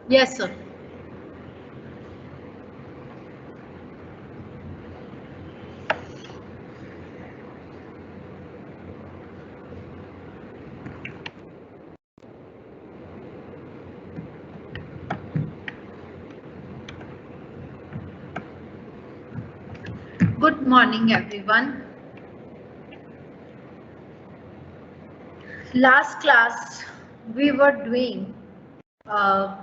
Yes, sir. Good morning, everyone. Last class we were doing uh,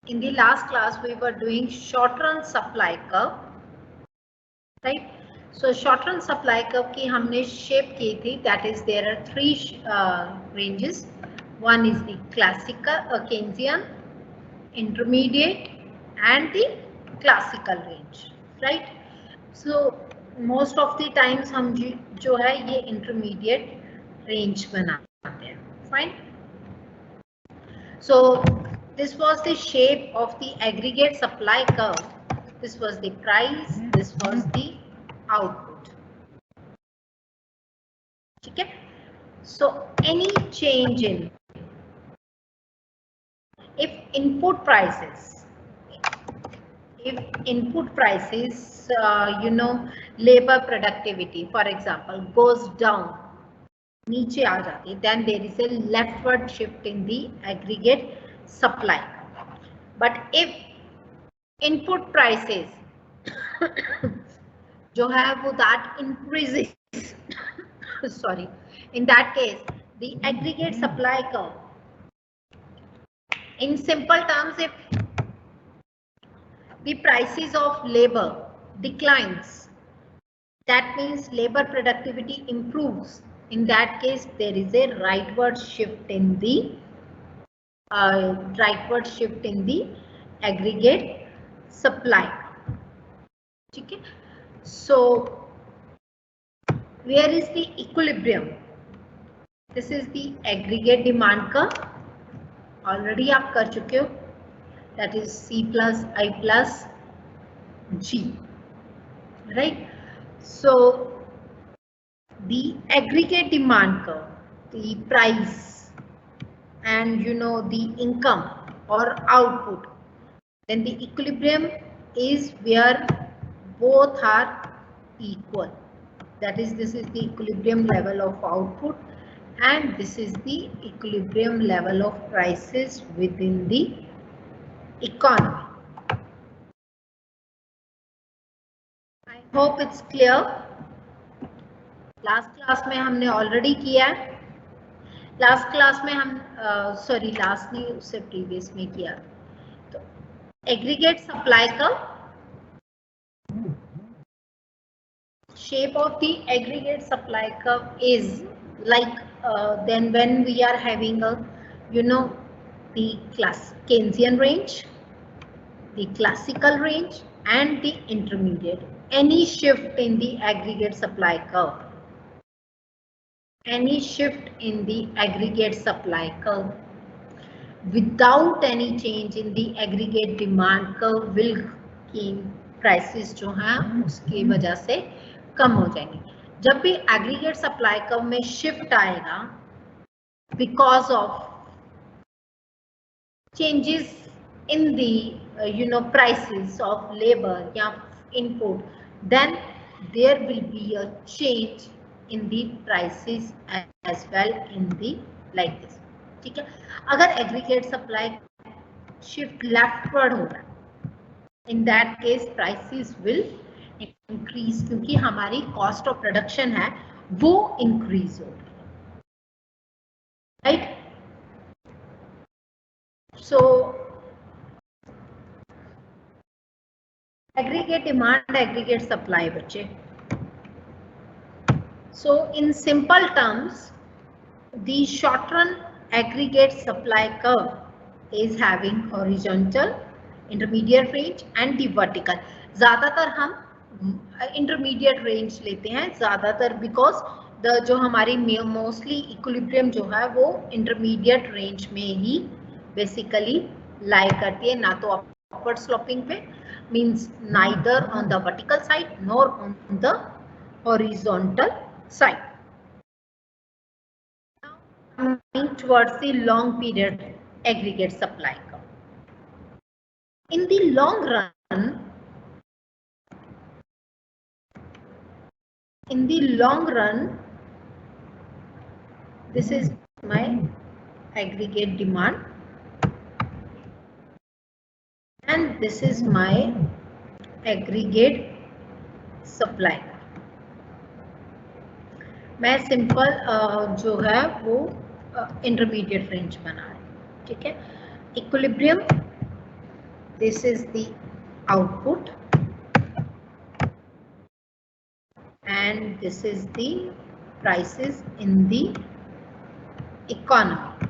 in the last class we were doing short run supply curve, right? So short run supply curve की हमने shape की थी. That is, there are three ranges. One is the classical Keynesian, intermediate, and the classical range, right? So most of the times हम जो है ये intermediate range बनाते हैं. Fine. So this was the shape of the aggregate supply curve. This was the price, this was the output. Okay. So any change in if input prices, labor productivity, for example, goes down, नीचे आ जाती, then there is a leftward shift in the aggregate supply. But if input prices जो है वो that increases sorry, in that case the aggregate supply curve, in simple terms, if the prices of labor declines, that means labor productivity improves. In that case there is a rightward shift in the aggregate supply. Okay. So where is the equilibrium? This is the aggregate demand curve. Already आप कर चुके हो. That is C plus I plus G. Right. So the aggregate demand curve, the price, and the income or output, then the equilibrium is where both are equal. That is, this is the equilibrium level of output and this is the equilibrium level of prices within the economy. I hope it's clear. Last class में हमने already किया है. Last class में हम last नहीं, उससे previous में किया. तो aggregate supply curve, shape of the aggregate supply curve is like then when we are having a the Keynesian range, the classical range, and the intermediate. Any shift in the aggregate supply curve, without any change in the aggregate demand curve will keep prices जो हैं उसकी वजह से कम हो जाएंगे. जब भी aggregate supply curve में shift आएगा because of changes in the prices of labor या input, then there will be a change in the prices as well in the like this. ठीक है. अगर aggregate supply shift leftward हो रहा है, in that case prices will increase क्योंकि हमारी cost of production है वो increase होगी. Right. So aggregate demand, aggregate supply बच्चे. So in simple terms, the short run aggregate supply curve is having horizontal, intermediate range and the vertical. ज़्यादातर हम intermediate range लेते हैं ज़्यादातर because the जो हमारी mostly equilibrium जो है वो intermediate range में ही basically lie करती है, ना तो upward sloping पे, means neither on the vertical side nor on the horizontal side. Now coming towards the long period aggregate supply curve. In the long run, this is my aggregate demand and this is my aggregate supply. मैं simple जो है वो intermediate range बना रही हूँ, ठीक है. Equilibrium, this is the output and this is the prices in the economy.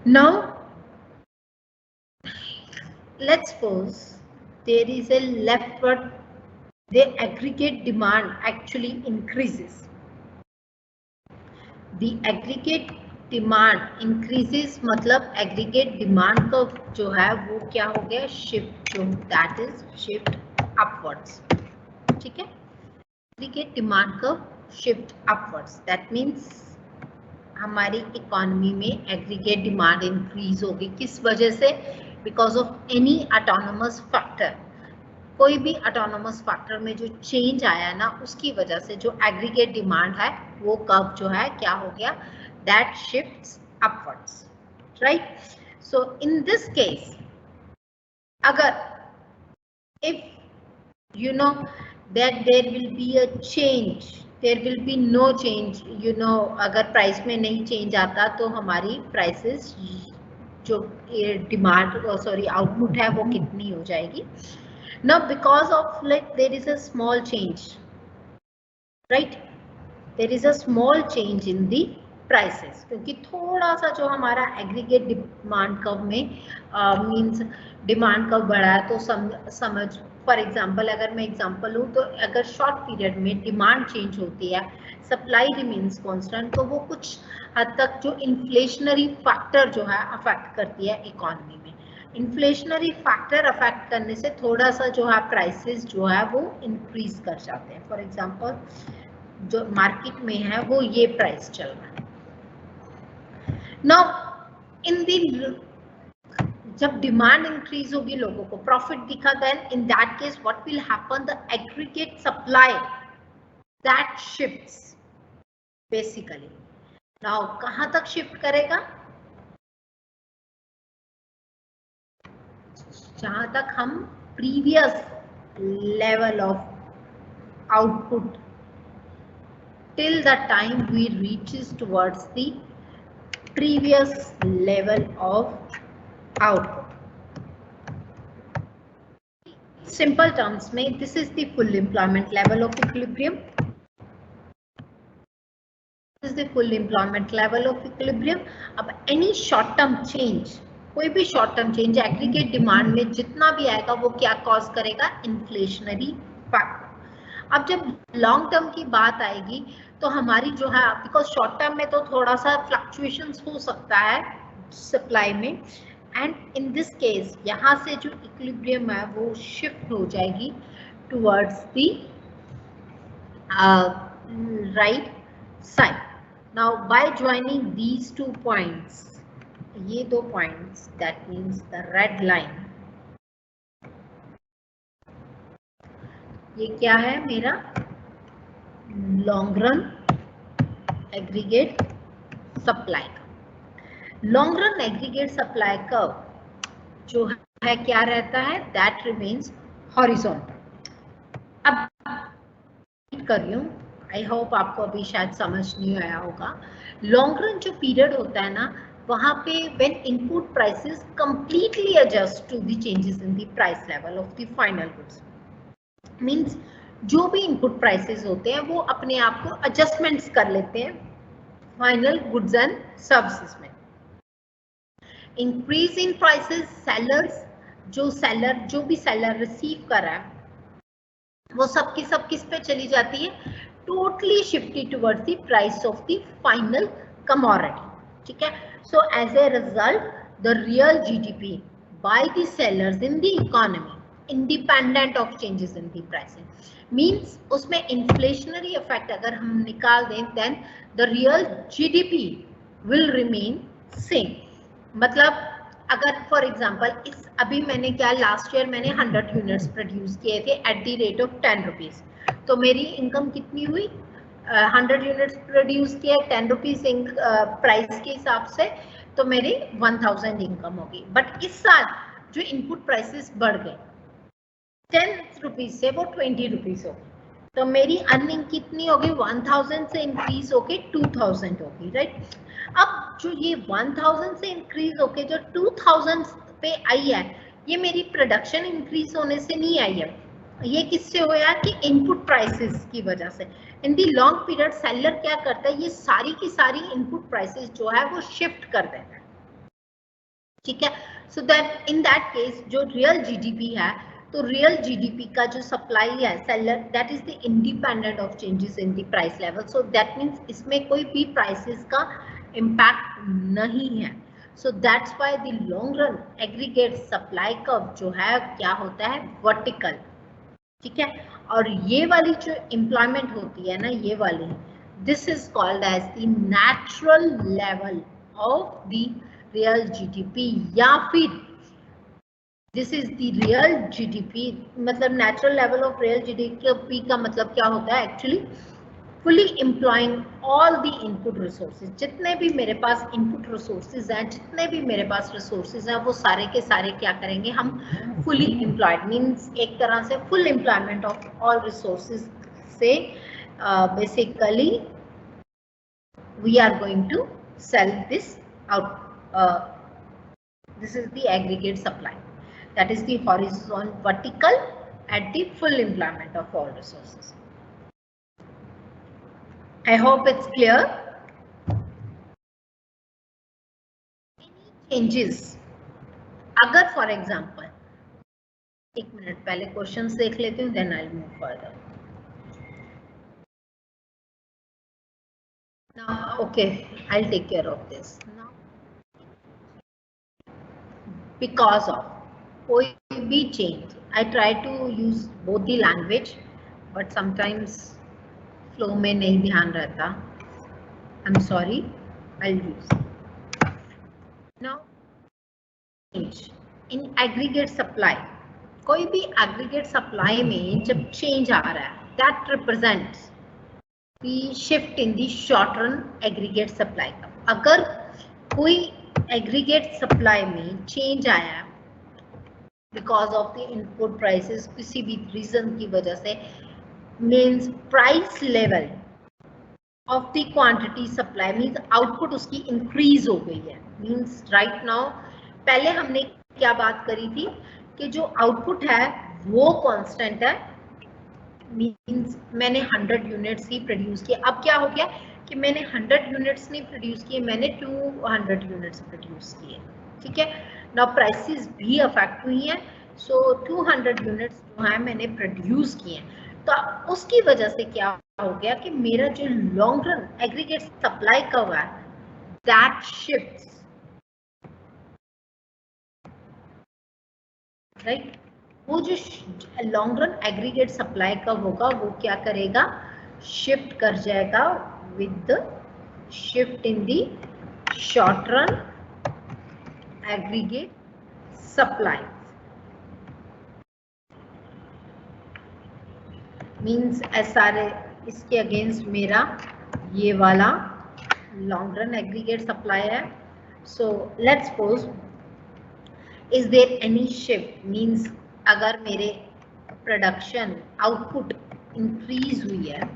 Now let's suppose there is a leftward, the aggregate demand actually increases. The aggregate demand increases मतलब aggregate demand का जो है वो क्या हो गया, shift, जो that is shift upwards, ठीक है. aggregate demand का shift upwards, that means हमारी इकोनॉमी में एग्रीगेट डिमांड इंक्रीज होगी. किस वजह से? Because of any autonomous factor. कोई भी ऑटोनोमस फैक्टर में जो चेंज आया ना, उसकी वजह से जो एग्रीगेट डिमांड है वो कर्व जो है क्या हो गया, that shifts upwards, right. So in this case अगर if you know that there will be a change, there will be no change, you know, अगर प्राइस में नहीं चेंज आता तो हमारी प्राइसेस जो डिमांड सॉरी आउटपुट है वो कितनी हो जाएगी. Now because of like there is a small change, right, there is a small change in the prices, क्योंकि थोड़ा सा जो हमारा एग्रीगेट डिमांड कर्व में मींस डिमांड कर्व बढ़ा है, तो समझ फॉर एग्जांपल अगर मैं एग्जांपल लूँ तो अगर शॉर्ट पीरियड में डिमांड चेंज होती है, सप्लाई रिमेन्स कांस्टेंट, तो वो कुछ हद तक जो इन्फ्लेशनरी फैक्टर जो है अफेक्ट करती है इकोनॉमी में. इन्फ्लेशनरी फैक्टर अफेक्ट करने से थोड़ा सा जो है प्राइसेस जो है वो इंक्रीज कर जाते हैं. फॉर एग्जांपल जो मार्केट में है वो ये प्राइस चल रहा है. नाउ इन दी जब डिमांड इंक्रीज होगी, लोगों को प्रॉफिट दिखा, then in that case what will happen, the aggregate supply that shifts basically. Now कहां तक शिफ्ट करेगा, जहां तक हम previous level of output till the time we reaches towards the previous level of output. Simple terms में this is the full employment level of equilibrium. This is the full employment level of equilibrium. अब any short term change, कोई भी short term change aggregate demand में जितना भी आएगा वो क्या कॉज करेगा, इन्फ्लेशनरी फैक्टर. अब जब लॉन्ग टर्म की बात आएगी तो हमारी जो है, बिकॉज शॉर्ट टर्म में तो थोड़ा सा फ्लक्चुएशंस हो सकता है सप्लाई में, एंड इन दिस केस यहाँ से जो इक्विलिब्रियम है वो शिफ्ट हो जाएगी towards the right side. Now by joining these two points, ये दो points, that means the red line, ये क्या है मेरा long run aggregate supply curve. Long run aggregate supply curve जो है क्या रहता है, दैट रिमेन्स हॉरिजॉन्टल. अब कर रही हूँ, आई होप आपको अभी शायद समझ नहीं आया होगा. लॉन्ग रन जो पीरियड होता है ना, वहां पे when input prices completely adjust to the changes in the price level of the final goods, means जो भी इनपुट प्राइसेस होते हैं वो अपने आप को एडजस्टमेंट्स कर लेते हैं फाइनल गुड्स एंड सर्विसेज में. इंक्रीज इन प्राइसेस, सेलर्स जो भी सेलर रिसीव कर रहा है वो सब की सब किस पे चली जाती है, totally shifted towards the price of the final commodity, ठीक है. So as a result the real GDP by the sellers in the economy independent of changes in the pricing, means उसमें इन्फ्लेशनरी इफेक्ट अगर हम निकाल दें, then the real GDP will remain same. मतलब अगर for example इस अभी मैंने क्या लास्ट ईयर मैंने 100 यूनिट्स प्रोड्यूस किए थे at the rate of 10 rupees, तो मेरी इनकम कितनी हुई? 100 यूनिट्स प्रोड्यूस किए 10 रुपीज प्राइस के हिसाब से, तो मेरी 1000 इनकम होगी। बट इस साल जो इनपुट प्राइसेस बढ़ गए 10 रुपीज से वो 20 रुपीज हो, तो मेरी अर्निंग कितनी होगी? 1000 से इंक्रीज होके 2000 होगी, राइट। अब जो ये 1000 से इंक्रीज होके जो 2000 पे आई है, ये मेरी प्रोडक्शन इंक्रीज होने से नहीं आई है, ये किससे हुआ कि इनपुट प्राइसेस की वजह से। इन दी लॉन्ग पीरियड सेलर क्या करता है, ये सारी की सारी इनपुट प्राइसेस जो है वो शिफ्ट कर देता है, ठीक है। So that in that case जो रियल जीडीपी है, तो रियल जीडीपी का जो सप्लाई है seller, that is the independent of changes in the price level. So that means इसमें कोई भी प्राइसेस का इम्पैक्ट नहीं है। So that's why the long run aggregate supply curve जो है क्या होता है? वर्टिकल, ठीक है। और ये वाली जो एम्प्लॉयमेंट होती है ना, ये वाली, this is called as the natural level of the real GDP, या फिर this is the real GDP. मतलब natural level of real GDP का मतलब क्या होता है actually? Fully employing all the input resources, जितने भी मेरे पास इनपुट रिसोर्सेज हैं, जितने भी मेरे पास रिसोर्सेज हैं, वो सारे के सारे क्या करेंगे हम? फुली एम्प्लॉयड, मींस एक तरह से full employment of all resources से basically we are going to sell this out. This is the aggregate supply, that is the horizontal vertical at the full employment of all resources. I hope it's clear. Any changes? अगर for example, एक minute पहले questions देख लेती हूँ, then I'll move further. Now, okay, I'll take care of this. Now, because of कोई भी change, I try to use both the language, but sometimes flow में नहीं ध्यान रहता. I'm sorry, I'll use. Now, change in aggregate supply. कोई भी aggregate supply में जब change आ रहा है, that represents the shift in the short run aggregate supply का. अगर कोई aggregate supply में change आया because of the input prices, किसी भी reason की वजह से, means price level of the quantity supply means output उसकी increase हो गई है. Means right now, पहले हमने क्या बात करी थी कि जो output है वो constant है, means मैंने 100 यूनिट्स ही प्रोड्यूस किए. अब क्या हो गया कि मैंने 100 यूनिट्स नहीं प्रोड्यूस किए, मैंने 200 यूनिट्स प्रोड्यूस किए, ठीक है. नाउ प्राइसेस भी अफेक्ट हुई हैं, सो 200 यूनिट्स जो है मैंने प्रोड्यूस किए, तो उसकी वजह से क्या हो गया कि मेरा जो लॉन्ग रन एग्रीगेट सप्लाई का हुआ है, दैट शिफ्ट्स, राइट. वो जो लॉन्ग रन एग्रीगेट सप्लाई का होगा वो क्या करेगा? शिफ्ट कर जाएगा with the shift in the short run aggregate supply. Means SRA इसके अगेंस्ट मेरा ये वाला लॉन्ग रन एग्रीगेट सप्लाई है. So let's suppose, is there any shift, means अगर मेरे प्रोडक्शन आउटपुट इंक्रीज हुई है,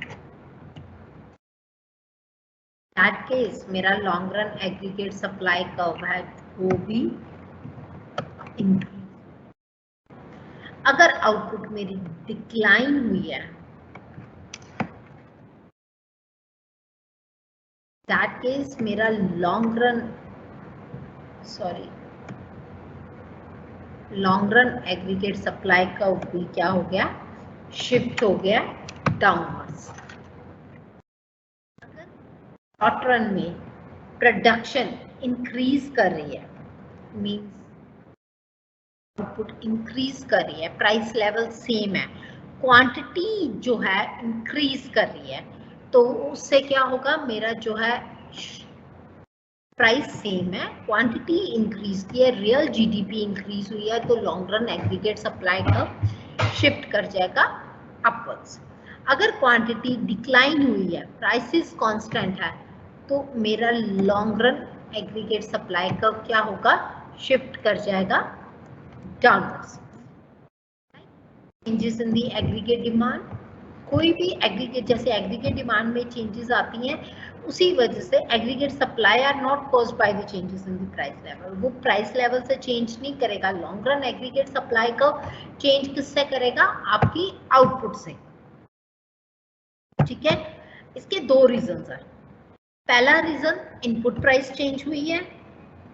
दैट केस मेरा long run aggregate supply curve है वो भी इंक्रीज. अगर आउटपुट मेरी डिक्लाइन हुई है, दैट केस मेरा लॉन्ग रन एग्रीगेट सप्लाई का भी क्या हो गया? शिफ्ट हो गया डाउनवर्ड्स. अगर शॉर्ट रन में प्रोडक्शन इंक्रीज कर रही है, मींस आउटपुट इंक्रीज कर रही है, प्राइस लेवल सेम है, क्वांटिटी जो है इंक्रीज कर रही है, तो उससे क्या होगा? मेरा जो है प्राइस सेम है, क्वांटिटी इंक्रीज की है, रियल जीडीपी इंक्रीज हुई है, तो long run aggregate supply curve shift कर जाएगा अपवर्ड्स। अगर क्वांटिटी डिक्लाइन हुई है, प्राइसेस कांस्टेंट है, तो मेरा long run aggregate supply curve क्या होगा, शिफ्ट कर जाएगा downwards. Changes in the aggregate demand, कोई भी एग्रीगेट, जैसे एग्रीगेट डिमांड में चेंजेस आती हैं, उसी वजह से aggregate supply are not caused by the changes in the price level, वो प्राइस लेवल से चेंज नहीं करेगा। लॉन्ग रन एग्रीगेट सप्लाई का चेंज किससे करेगा, आपकी आउटपुट से। ठीक है, इसके दो रीजंस है। पहला रीजन, इनपुट प्राइस चेंज हुई है,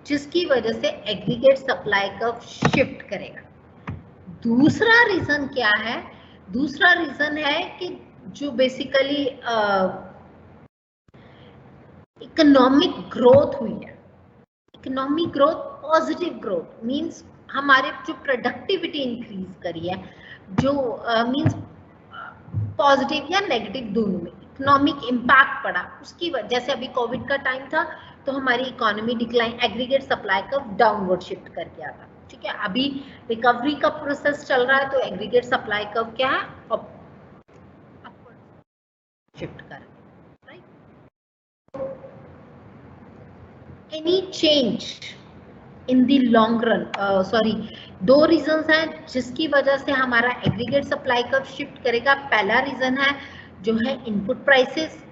जिसकी वजह से एग्रीगेट सप्लाई कर्व शिफ्ट करेगा। दूसरा रीजन क्या है, दूसरा रीजन है कि जो बेसिकली इकोनॉमिक ग्रोथ हुई है, economic growth, positive growth means हमारे जो प्रोडक्टिविटी इंक्रीज करी है, जो मींस पॉजिटिव या नेगेटिव दोनों में इकोनॉमिक इम्पैक्ट पड़ा, उसकी वजह, जैसे अभी कोविड का टाइम था तो हमारी इकोनॉमी डिक्लाइन, एग्रीगेट सप्लाई का डाउनवर्ड शिफ्ट कर गया था। ठीक है, अभी रिकवरी का प्रोसेस चल रहा है, तो एग्रीगेट सप्लाई का क्या है, अपवर्ड शिफ्ट कर, right. Any change in the long run, sorry, दो रीजंस हैं जिसकी वजह से हमारा एग्रीगेट सप्लाई कर्व शिफ्ट करेगा। पहला रीजन है जो है इनपुट प्राइसेस,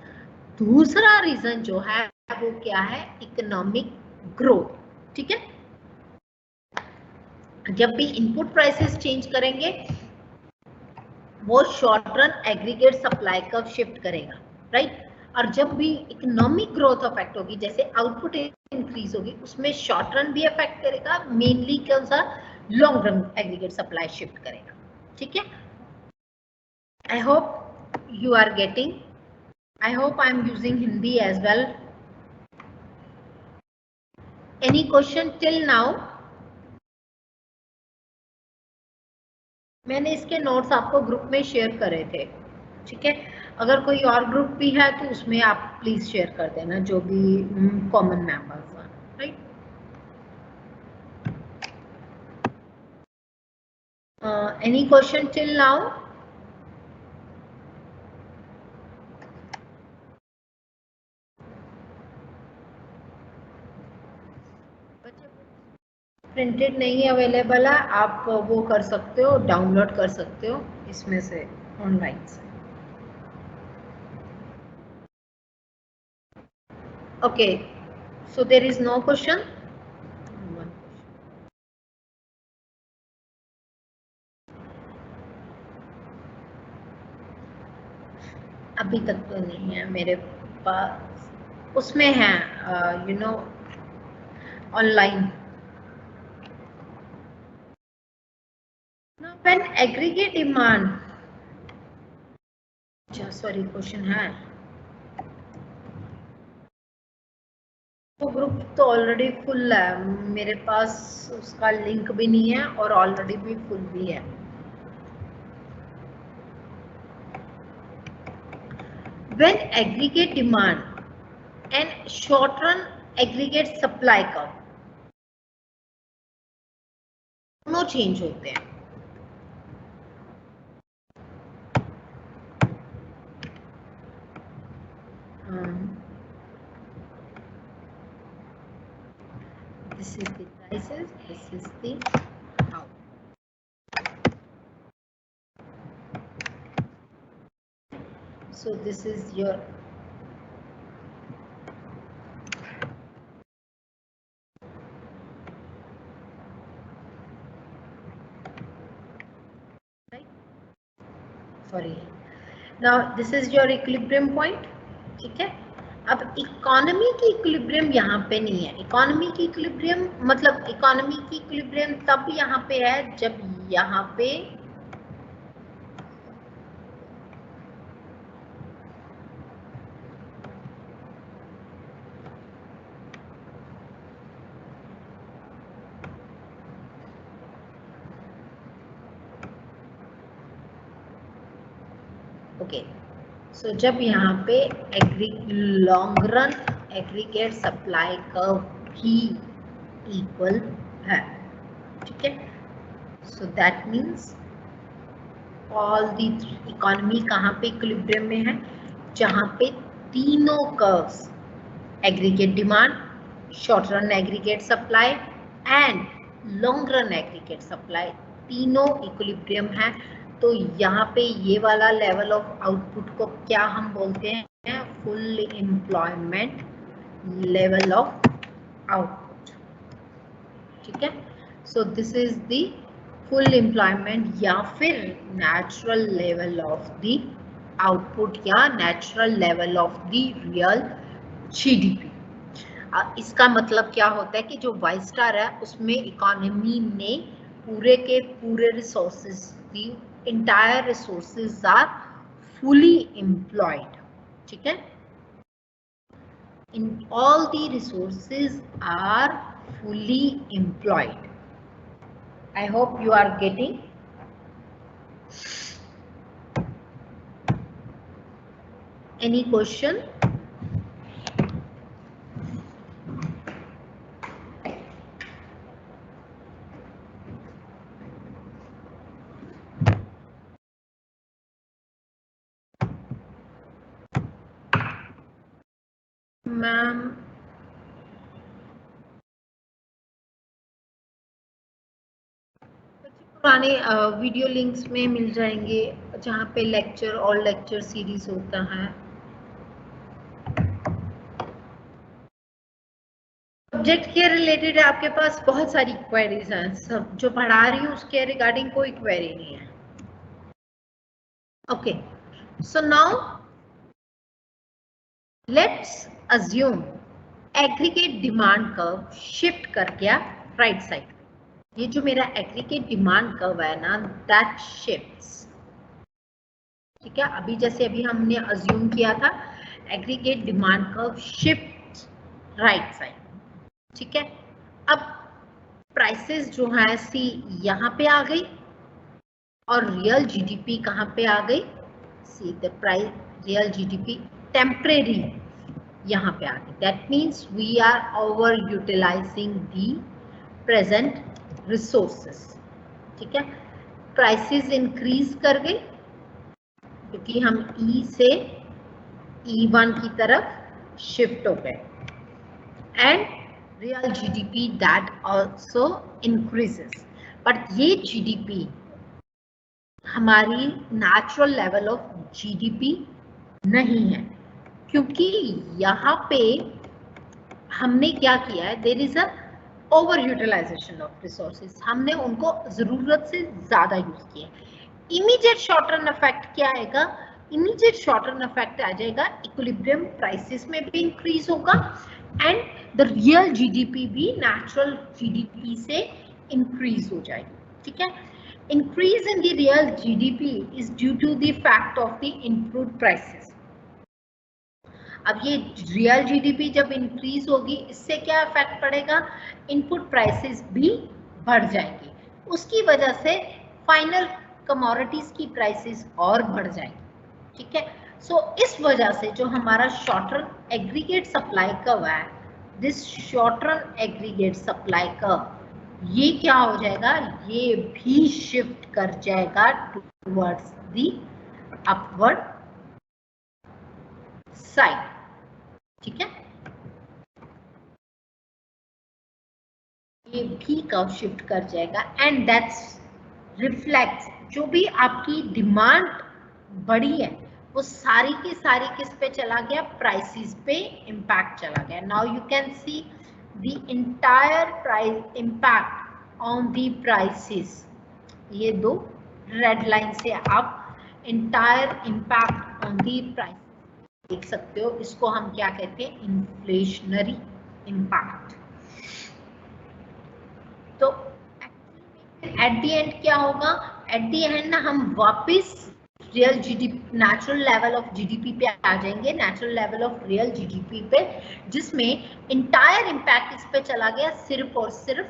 दूसरा रीजन जो है वो क्या है, इकोनॉमिक ग्रोथ। ठीक है, जब भी इनपुट प्राइसेस चेंज करेंगे वो short run aggregate supply curve shift करेगा, राइट। और जब भी इकोनॉमिक ग्रोथ अफेक्ट होगी, जैसे आउटपुट इंक्रीज होगी, उसमें शॉर्ट रन भी अफेक्ट करेगा, मेनली कौन सा, long run aggregate supply shift करेगा। ठीक है, I hope you are getting, I hope I am using Hindi as well. Any question till now? मैंने इसके नोट्स आपको ग्रुप में शेयर करे थे। ठीक है, अगर कोई और ग्रुप भी है तो उसमें आप प्लीज शेयर कर देना, जो भी कॉमन मेंबर्स हैं, right. Any question till now? Printed नहीं अवेलेबल है, आप वो कर सकते हो, डाउनलोड कर सकते हो इसमें से, ऑनलाइन से। Okay, so there is no question. अभी तक तो नहीं है मेरे पास, उसमें है you know online. Now when aggregate demand, sorry question है, तो ग्रुप तो ऑलरेडी फुल है मेरे पास, उसका लिंक भी नहीं है और ऑलरेडी भी फुल भी है। When aggregate demand and short run aggregate supply curve दोनों चेंज होते हैं, this is the prices, this is the how. So this is your right, sorry, now this is your equilibrium point। ठीक है, अब economy की equilibrium यहाँ पे नहीं है। इकोनॉमी की इक्विलिब्रियम मतलब इकोनॉमी की इक्विलिब्रियम तब यहाँ पे है जब यहाँ पे ओके, सो जब यहाँ पे long run aggregate supply curve भी इक्वल है, ठीक है। So that means all the economy कहाँ पे इक्विलिब्रियम में है, जहाँ पे तीनों curves aggregate demand, short run aggregate supply and long run aggregate supply तीनों इक्विलिब्रियम है। तो यहाँ पे ये वाला लेवल ऑफ आउटपुट को क्या हम बोलते हैं, full employment level of output, ठीक है। So this is the full employment या फिर natural level of the output या natural level of the real GDP. इसका मतलब क्या होता है कि जो वाई स्टार है उसमें इकोनॉमी ने पूरे के पूरे resources, the entire resources are fully employed, ठीक है। In all the resources are fully employed. I hope you are getting. Any question? Ma'am, पुराने वीडियो लिंक्स में मिल जाएंगे जहाँ पे लेक्चर और लेक्चर सीरीज होता है। सब्जेक्ट के रिलेटेड आपके पास बहुत सारी क्वेरीज हैं, सब जो पढ़ा रही हूँ उसके रिगार्डिंग कोई क्वेरी नहीं है। Okay, so now let's assume aggregate demand curve shift कर गया राइट साइड। ये जो मेरा एग्रीगेट डिमांड कर्व है ना, दैट शिफ्ट्स, ठीक है। अभी जैसे अभी हमने अज्यूम किया था aggregate demand curve shift right side, ठीक है। अब प्राइसेस जो है सी यहाँ पे आ गई और रियल जीडीपी कहाँ पे आ गई, see the price real GDP temporary यहाँ पे आ गई। That means we are over utilising the present resources, ठीक है। प्राइसेस इंक्रीज कर गई क्योंकि हम ई से E1 की तरफ शिफ्ट हो गए and real GDP that also increases. But ये जीडीपी हमारी नेचुरल लेवल ऑफ जीडीपी नहीं है, क्योंकि यहाँ पे हमने क्या किया है, there is a over utilisation of resources, हमने उनको जरूरत से ज्यादा यूज किया। इमीडिएट शॉर्ट रन इफेक्ट क्या आएगा, इमीडिएट शॉर्ट रन इफेक्ट आ जाएगा, इक्विलिब्रियम प्राइसेस में भी इंक्रीज होगा एंड द रियल जीडीपी भी नेचुरल जीडीपी से इंक्रीज हो जाएगी, ठीक है। Increase in the real GDP is due to the fact of the input prices. अब ये रियल जीडीपी जब इंक्रीज होगी इससे क्या इफेक्ट पड़ेगा, इनपुट प्राइसेस भी बढ़ जाएंगी, उसकी वजह से फाइनल कमोडिटीज की प्राइसेस और बढ़ जाएंगी, ठीक है। सो इस वजह से जो हमारा short run aggregate supply curve है, this short run aggregate supply curve, ये क्या हो जाएगा, ये भी शिफ्ट कर जाएगा टुवर्ड्स द अपवर्ड साइड, ठीक है। ये भी कर्व शिफ्ट कर जाएगा एंड दैट्स रिफ्लेक्ट्स, जो भी आपकी डिमांड बढ़ी है वो सारी की सारी किस पे चला गया, प्राइसेस पे इम्पैक्ट चला गया। Now you can see the entire price impact on the prices, ये दो रेड लाइन से आप entire impact on the price देख सकते हो। इसको हम क्या कहते हैं, इन्फ्लेशनरी इम्पैक्ट। तो एट द एंड क्या होगा, एट द एंड ना हम वापस real GDP natural level of GDP पे आ जाएंगे, natural level of real GDP पे, जिसमें इंटायर इम्पैक्ट इस पे चला गया सिर्फ और सिर्फ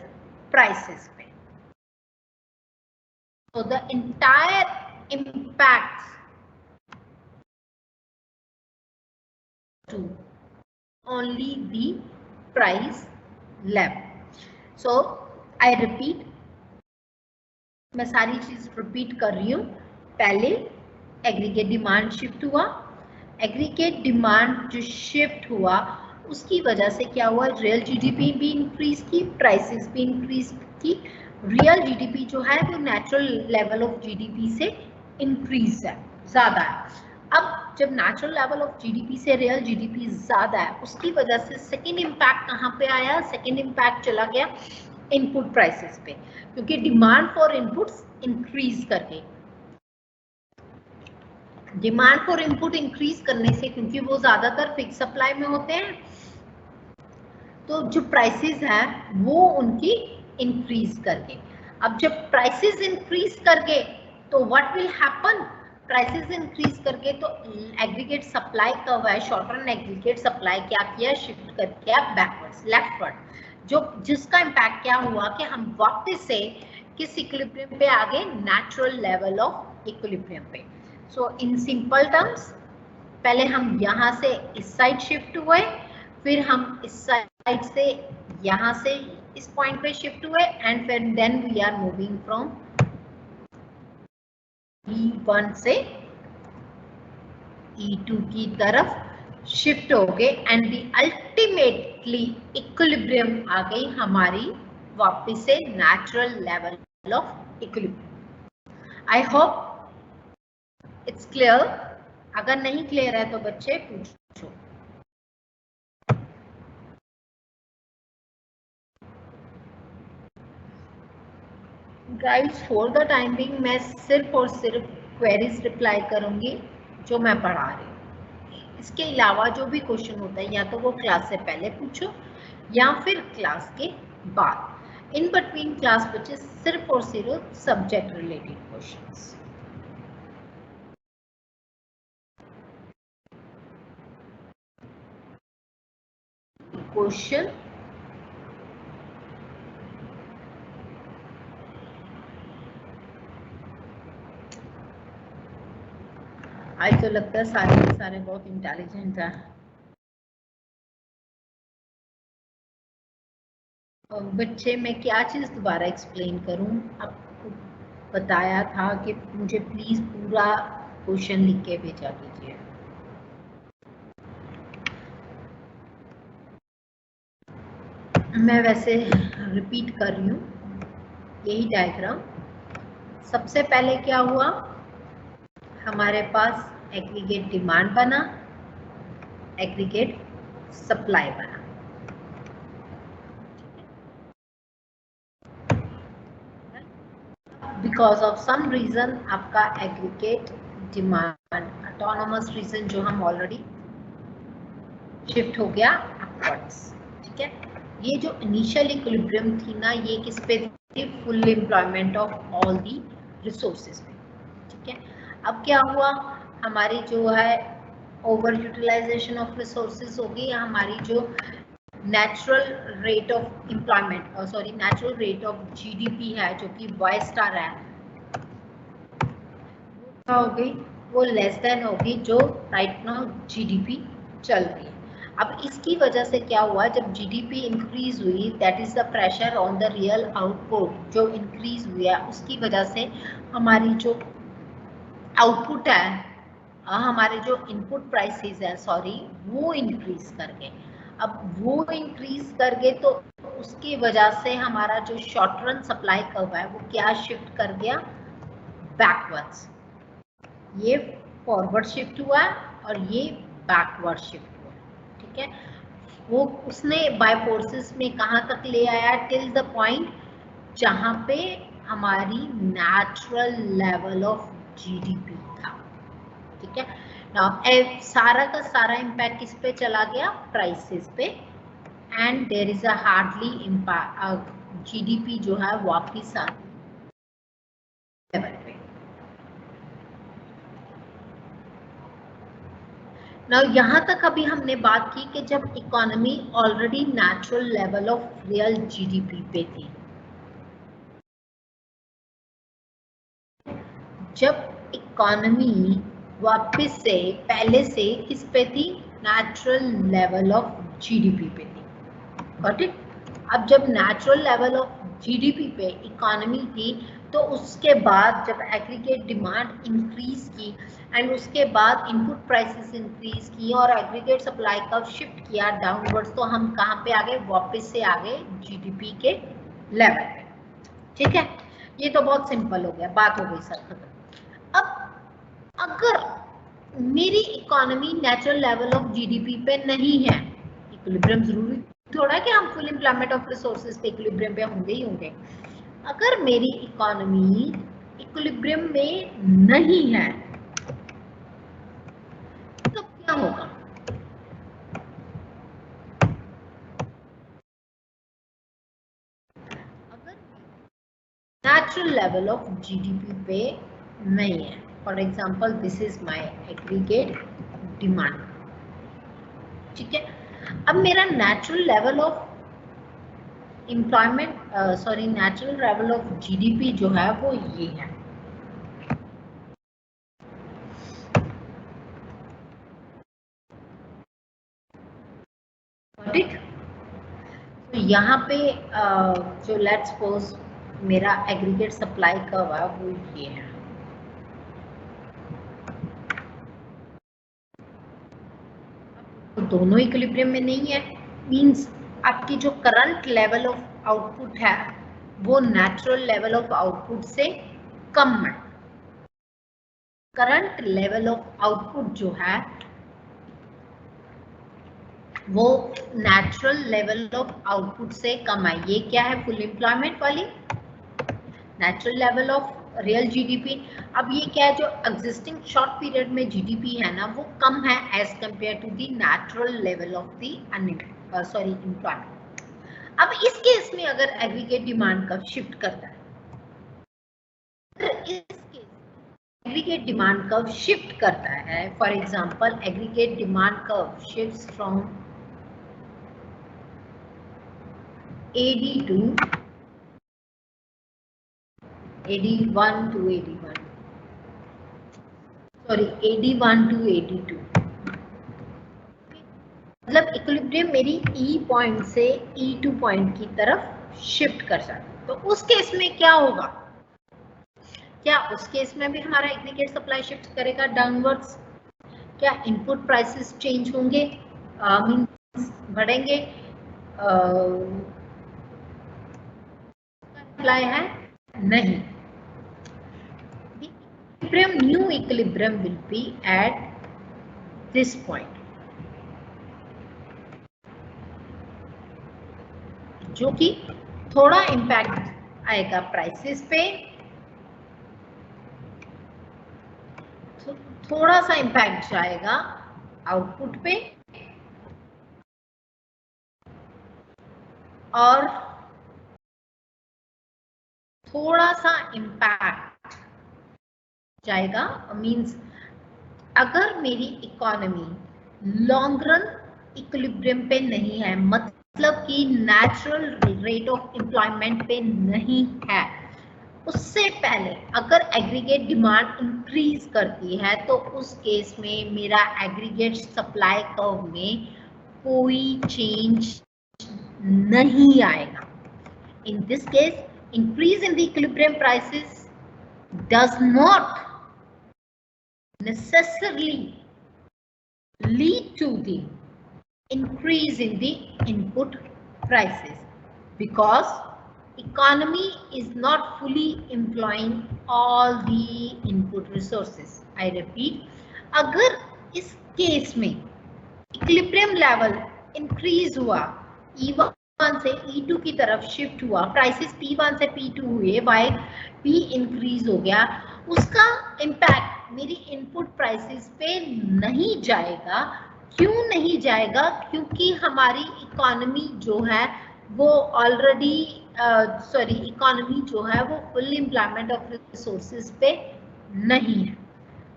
प्राइसेस पे। तो the entire impact only the price level. So I repeat, मैं सारी चीज रिपीट कर रही हूँ. पहले एग्रीगेट डिमांड शिफ्ट हुआ. एग्रीगेट डिमांड जो शिफ्ट हुआ उसकी वजह से क्या हुआ, रियल जीडीपी भी इंक्रीज की, प्राइसेस भी इंक्रीज की. रियल जीडीपी जो है वो नेचुरल लेवल ऑफ जीडीपी से इंक्रीज है, ज्यादा है. अब जब नेचुरल लेवल ऑफ जीडीपी से रियल जीडीपी ज्यादा है, उसकी वजह से सेकेंड इम्पैक्ट कहाँ पे आया, सेकेंड इम्पैक्ट चला गया इनपुट प्राइसेस पे, क्योंकि डिमांड फॉर इनपुट्स इंक्रीज कर गई. डिमांड फॉर इनपुट इंक्रीज करने से, क्योंकि वो ज्यादातर फिक्स सप्लाई में होते हैं, तो जो प्राइसेस हैं वो उनकी इंक्रीज कर गए. अब जब प्राइसेस इंक्रीज कर गए तो what will happen, prices increase करके तो एग्रीगेट सप्लाई कर्व है, शॉर्ट रन एग्रीगेट सप्लाई क्या किया, शिफ्ट कर किया बैकवर्ड्स, लेफ्टवर्ड, जो जिसका इम्पैक्ट क्या हुआ कि हम वापस से किस इक्विलिब्रियम पे आ गए, नेचुरल लेवल ऑफ इक्विलिब्रियम पे. सो इन सिंपल टर्म्स, पहले हम यहाँ से इस साइड शिफ्ट हुए, फिर हम इस साइड से यहाँ से इस पॉइंट पे शिफ्ट हुए, एंड फिर then we are moving from E1 से E2 की तरफ शिफ्ट हो गए, एंड दी अल्टीमेटली इक्विलिब्रियम आ गई हमारी वापस से natural level of equilibrium. I hope it's clear. अगर नहीं क्लियर है तो बच्चे पूछो. Guides for the time being मैं सिर्फ और सिर्फ क्वेरीज रिप्लाई करूंगी जो मैं पढ़ा रही हूँ. इसके अलावा जो भी क्वेश्चन होता है या तो वो क्लास से पहले पूछो या फिर क्लास के बाद. इन बिटवीन क्लास बच्चे सिर्फ और सिर्फ सब्जेक्ट रिलेटेड क्वेश्चंस. क्वेश्चन आज तो लगता है सारे के सारे बहुत इंटेलिजेंट है. बच्चे मैं क्या चीज दोबारा एक्सप्लेन करूं, आपको बताया था कि मुझे प्लीज पूरा क्वेश्चन लिख के भेजा कीजिए. मैं वैसे रिपीट कर रही हूँ यही डायग्राम. सबसे पहले क्या हुआ, हमारे पास एग्रीगेट डिमांड बना, एग्रीगेट सप्लाई बना. बिकॉज ऑफ सम रीजन आपका एग्रीगेट डिमांड ऑटोनोमस रीजन जो हम ऑलरेडी शिफ्ट हो गया अपवर्ड्स. ठीक है, ये जो इनिशियल इक्विलिब्रियम थी ना, ये किस पे थी, full employment of all the resources पे. ठीक है, अब क्या हुआ, हमारी जो है ओवर यूटिलाइजेशन ऑफ रिसोर्सेज होगी, हमारी जो natural rate of employment sorry natural rate of GDP है जो कि वाई स्टार है, क्या हो गई, वो लेस देन होगी जो राइट नाउ जीडीपी चल रही है. अब इसकी वजह से क्या हुआ, जब जीडीपी इंक्रीज हुई, that is the pressure on the real output जो इंक्रीज हुआ, उसकी वजह से हमारी जो आउटपुट है, हमारे जो इनपुट प्राइसेस है सॉरी, वो इंक्रीज कर गए. अब वो इंक्रीज कर गए तो उसकी वजह से हमारा जो शॉर्ट रन सप्लाई कर्व है वो क्या शिफ्ट कर गया, बैकवर्ड्स. ये फॉरवर्ड शिफ्ट हुआ और ये बैकवर्ड शिफ्ट हुआ. ठीक है, वो उसने बाय फोर्सेस में कहाँ तक ले आया, टिल द पॉइंट जहाँ पे हमारी नेचुरल लेवल ऑफ जीडीपी था. ठीक है, नाउ सारा का सारा इम्पैक्ट किस पे चला गया, प्राइसेस पे, and there is a hardly impact GDP जो है वापिस आ लेवल पे. नाउ यहाँ तक अभी हमने बात की कि जब economy already natural level of real GDP पे थी, जब इकोनॉमी वापस से पहले से किस पे थी, नेचुरल लेवल ऑफ जीडीपी पे थी। Got it? अब जब नेचुरल लेवल ऑफ जीडीपी पे इकोनॉमी थी तो उसके बाद जब एग्रीगेट डिमांड इंक्रीज की एंड उसके बाद इनपुट प्राइसेस इंक्रीज की और एग्रीगेट सप्लाई कर्व शिफ्ट किया डाउनवर्ड्स, तो हम कहाँ पे आ गए? वापस से आ गए जीडीपी के लेवल पे। ठीक है, ये तो बहुत सिंपल हो गया, बात हो गई सर खत्म। अब अगर मेरी economy natural level of GDP पे नहीं है, इक्विलिब्रियम जरूरी थोड़ा कि हम फुल एम्प्लॉयमेंट ऑफ रिसोर्सेज पे इक्विलिब्रियम पे होंगे ही होंगे। अगर मेरी इकोनॉमी इक्विलिब्रियम में नहीं है तो क्या होगा? अगर नेचुरल लेवल ऑफ जीडीपी पे नहीं है, for example this is my aggregate demand, ठीक है। अब मेरा natural level of employment sorry natural level of GDP जो है वो ये है। ठीक, तो यहाँ पे जो लेट्स सपोज मेरा एग्रीगेट सप्लाई कर्व है वो ये है। तो दोनों इक्विलिब्रियम में नहीं है, मींस आपकी जो करंट लेवल ऑफ आउटपुट है वो नेचुरल लेवल ऑफ आउटपुट से कम है। करंट लेवल ऑफ आउटपुट जो है वो नेचुरल लेवल ऑफ आउटपुट से कम है। ये क्या है? फुल एम्प्लॉयमेंट वाली natural level of real GDP. अब ये क्या है? जो एग्जिस्टिंग शॉर्ट पीरियड में जीडीपी है ना वो कम है as compare to the natural level of the employment. अब इस केस में अगर एग्रीगेट डिमांड कर्व शिफ्ट करता है, इस case aggregate demand curve shift करता है, for example aggregate demand curve shifts from AD2 AD1 to AD1, sorry AD1 to AD2, मतलब इक्विलिब्रियम मेरी E पॉइंट से E2 पॉइंट की तरफ शिफ्ट कर सकते हैं। तो उस केस में क्या होगा? क्या उस केस में भी हमारा एग्रीगेट सप्लाई शिफ्ट करेगा डाउनवर्ड्स? क्या इनपुट प्राइसेस चेंज होंगे, मींस बढ़ेंगे? सप्लाई है नहीं। equilibrium, new equilibrium will be at this point, जो कि थोड़ा इम्पैक्ट आएगा प्राइसेस पे, थोड़ा सा इम्पैक्ट जाएगा आउटपुट पे और थोड़ा सा इम्पैक्ट जाएगा, मींस अगर मेरी इकोनॉमी लॉन्ग रन इक्विलिब्रियम पे नहीं है, मतलब कि नेचुरल रेट ऑफ एम्प्लॉयमेंट पे नहीं है, उससे पहले अगर एग्रीगेट डिमांड इंक्रीज करती है तो उस केस में मेरा एग्रीगेट सप्लाई कर्व में कोई चेंज नहीं आएगा। In this case increase in the equilibrium prices does not necessarily lead to the increase in the input prices because economy is not fully employing all the input resources. I repeat, अगर इस case में equilibrium level increase हुआ, E1 से E2 की तरफ shift हुआ, prices P1 से P2 हुए, बाय P इंक्रीज हो गया, उसका इम्पैक्ट मेरी इनपुट प्राइसेस पे नहीं जाएगा। क्यों नहीं जाएगा? क्योंकि हमारी इकोनॉमी जो है वो ऑलरेडी इकोनॉमी जो है वो फुल एम्प्लॉयमेंट ऑफ रिसोर्सेज पे नहीं है,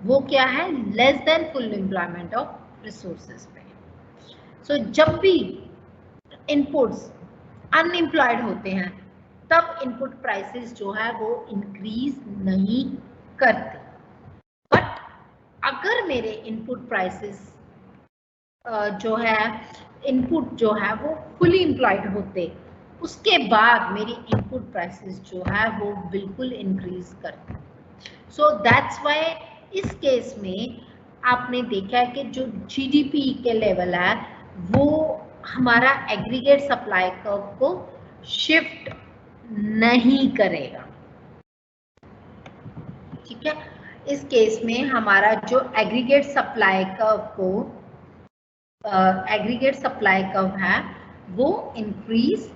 वो क्या है? Less than full employment of resources पे। सो जब भी इनपुट्स अनएम्प्लॉयड होते हैं तब इनपुट प्राइसेस जो है वो इंक्रीज नहीं करते। बट अगर मेरे इनपुट प्राइसेस जो है इनपुट जो है वो फुली एम्प्लॉयड होते, उसके बाद मेरी इनपुट प्राइसेस जो है वो बिल्कुल इंक्रीज करते। सो दैट्स व्हाई इस केस में आपने देखा है कि जो जीडीपी के लेवल है वो हमारा एग्रीगेट सप्लाई कर्व को शिफ्ट नहीं करेगा। ठीक है, इस केस में हमारा जो एग्रीगेट सप्लाई कर्व है वो इंक्रीज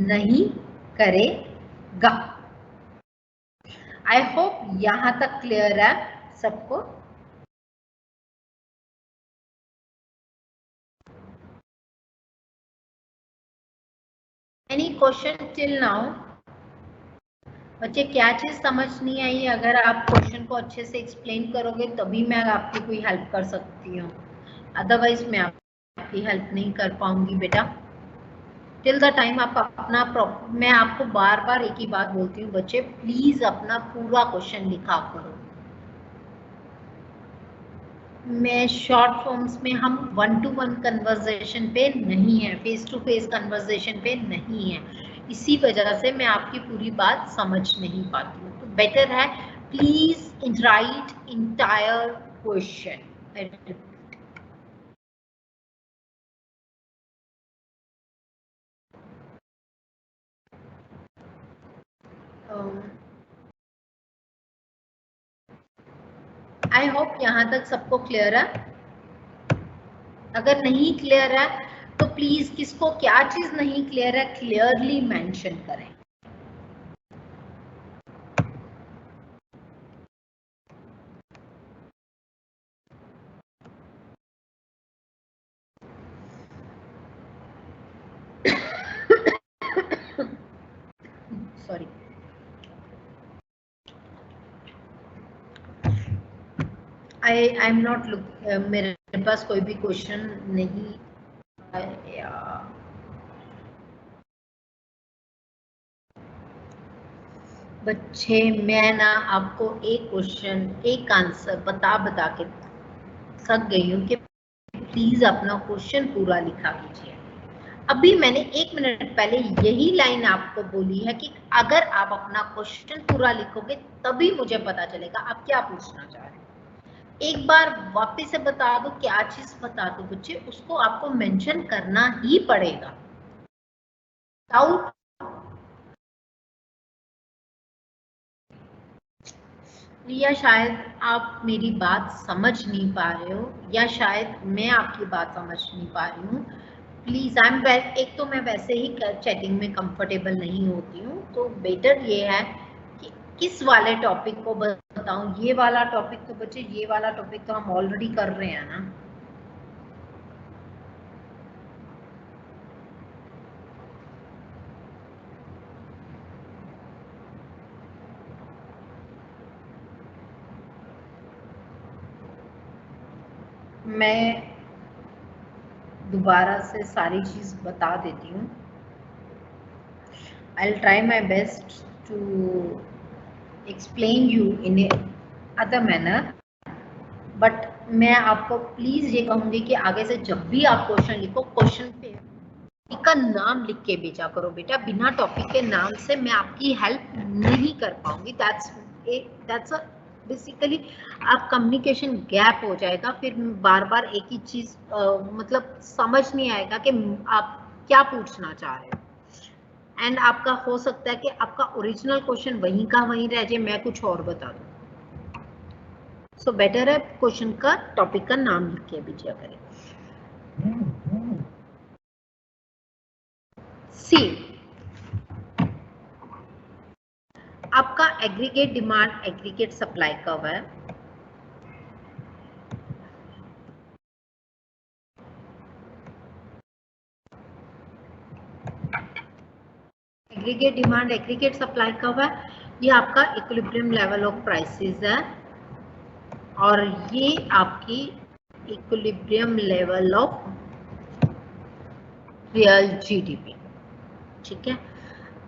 नहीं करेगा। आई होप यहां तक क्लियर है सबको। Any question till now? बच्चे क्या चीज समझ नहीं आई? अगर आप क्वेश्चन को अच्छे से एक्सप्लेन करोगे तभी मैं आपकी कोई हेल्प कर सकती हूँ, अदरवाइज मैं आपकी हेल्प नहीं कर पाऊंगी बेटा। टिल द टाइम आप अपना मैं आपको बार बार एक ही बात बोलती हूँ बच्चे, प्लीज अपना पूरा क्वेश्चन लिखा करो। मैं शॉर्ट फॉर्म्स में हम 1-to-1 कन्वर्सेशन पे नहीं है, फेस टू फेस कन्वर्सेशन पे नहीं है, इसी वजह से मैं आपकी पूरी बात समझ नहीं पाती हूँ। तो बेटर है please right entire question. I hope यहाँ तक सबको क्लियर है। अगर नहीं क्लियर है तो प्लीज किसको क्या चीज नहीं क्लियर है क्लियरली मेंशन करें। Sorry, I am not look, मेरे पास कोई भी क्वेश्चन नहीं आया। बच्चे मैं ना आपको एक क्वेश्चन एक आंसर बता बता के थक गई हूँ कि प्लीज अपना क्वेश्चन पूरा लिखा कीजिए। अभी मैंने 1 मिनट पहले यही लाइन आपको बोली है कि अगर आप अपना क्वेश्चन पूरा लिखोगे तभी मुझे पता चलेगा आप क्या पूछना चाह रहे हैं। एक बार वापस से बता दो, क्या चीज बता दो बच्चे, उसको आपको मेंशन करना ही पड़ेगा। डाउट? या शायद आप मेरी बात समझ नहीं पा रहे हो, या शायद मैं आपकी बात समझ नहीं पा रही हूँ। प्लीज एक तो मैं वैसे ही चैटिंग में कंफर्टेबल नहीं होती हूँ, तो बेटर ये है कि किस वाले टॉपिक को बताऊं। ये वाला टॉपिक तो बच्चे, ये वाला टॉपिक तो हम ऑलरेडी कर रहे हैं ना। मैं दोबारा से सारी चीज बता देती हूँ। I'll try my best to explain you in a other manner, but मैं आपको प्लीज ये कहूंगी कि आगे से जब भी आप क्वेश्चन लिखो, क्वेश्चन पे का नाम लिख के भेजा करो बेटा। बिना टॉपिक के नाम से मैं आपकी हेल्प नहीं कर पाऊंगी। दैट्स बेसिकली आप कम्युनिकेशन गैप हो जाएगा, फिर बार बार एक ही चीज मतलब समझ नहीं आएगा कि आप क्या पूछना चाह रहे हो। एंड आपका हो सकता है कि आपका ओरिजिनल क्वेश्चन वहीं का वहीं रह जाए, मैं कुछ और बता दूं। सो बेटर है क्वेश्चन का टॉपिक का नाम लिख के भेजा करें। सी, आपका aggregate demand aggregate supply curve है। Aggregate demand aggregate supply curve है, ये आपका इक्विलिब्रियम लेवल ऑफ प्राइसेस है, और ये आपकी equilibrium level of real GDP. ठीक है,